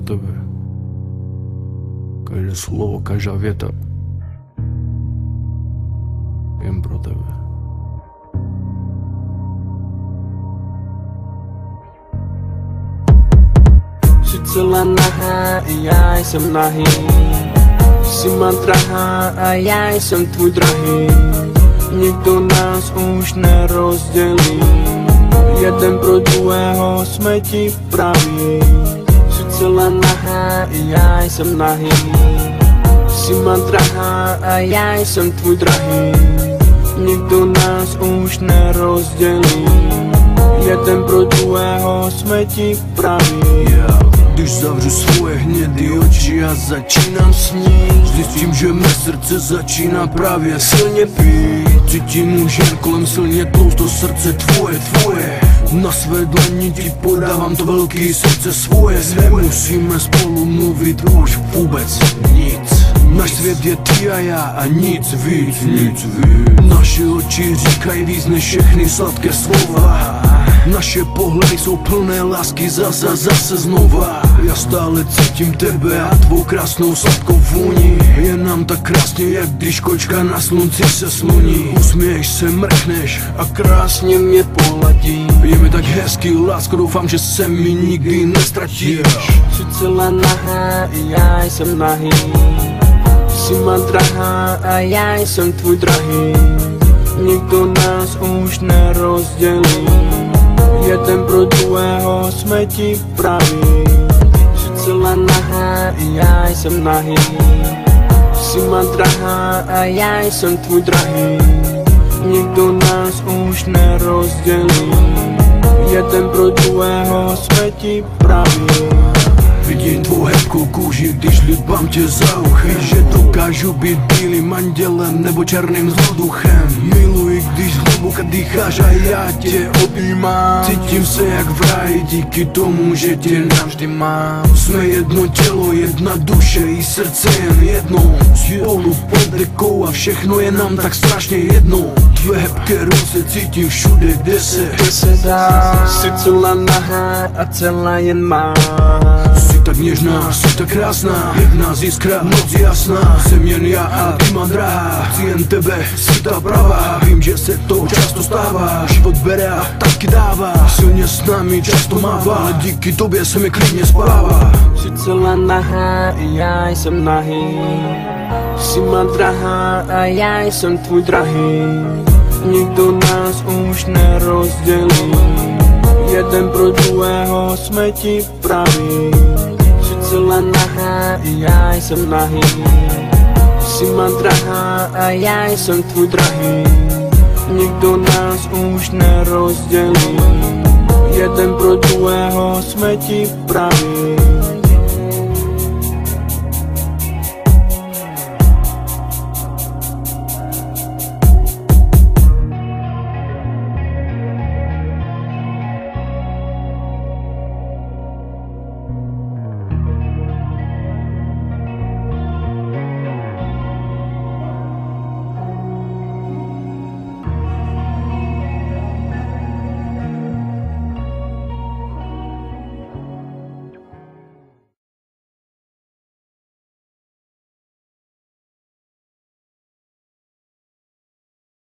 tebe. Každé slovo, každá věta. Jen pro tebe. Jsi celá nahá, já jsem nahý. Jsi má drahá a já jsem tvůj drahý. Nikdo nás už nerozdělí. Jeden pro druhého jsme ti praví. Jsi celá nahá, já jsem nahý. Jsi má drahá a já jsem tvůj drahý. Nikdo nás už nerozdělí. Jeden pro druhého jsme ti praví. Když zavřu svoje hnědý oči a začínám snít, zjistím, že mé srdce začíná právě silně pít. Cítím už jen kolem silně tloust to srdce tvoje. Na své dlani ti podávám to velký srdce svoje. Nemusíme spolu mluvit už vůbec nic. Náš svět je ty a já a nic víc. Naše oči říkají víc než všechny sladké slova. Naše pohledy jsou plné lásky zase znova. Já stále cítím tebe a tvou krásnou sladkou vůni. Je nám tak krásně, jak když kočka na slunci se sluní. Usměješ se, mrkneš a krásně mě poladí. Je mi tak hezký, lásko, doufám, že se mi nikdy nestratíš. Jsi celá nahá, já jsem nahý. Jsi má drahá a já jsem tvůj drahý. Nikdo nás už nerozdělí. Jeden pro druhého jsme ti praví. Jsi celá nahá, já jsem nahý. Jsi má drahá a já jsem tvůj drahý. Nikdo nás už nerozdělí. Jeden pro druhého jsme ti praví. Vidím tvou hebkou kůži, když líbám tě za uchy. Že dokážu být bílým andělem nebo černým zloduchem. Miluji, když hluboka dýcháš a já tě objímám. Cítím se jak v ráji díky tomu, že tě navždy mám. Jsme jedno tělo, jedna duše i srdce jen jedno. Spolu pod dekou a všechno je nám tak strašně jedno. Tvé hebké ruce cítím všude, kde se dá. Jsi celá nahá a celá jen má. Jsi tak něžná, jsi tak krásná, jak nás jiskra, noc jasná. Jsem jen já a ty má drahá, chci jen tebe, jsi ta pravá. Vím, že se to často stává, život bere a taky dává. Silně s námi často mává, ale díky tobě se mi klidně spává. Jsi celá nahá, já jsem nahý. Jsi má drahá a já jsem tvůj drahý. Nikdo nás už nerozdělí. Jeden pro druhého jsme ti praví. Jsi celá nahá, já jsem nahý. Jsi má drahá a já jsem tvůj drahý. Nikdo nás už nerozdělí. Jeden pro druhého jsme ti praví.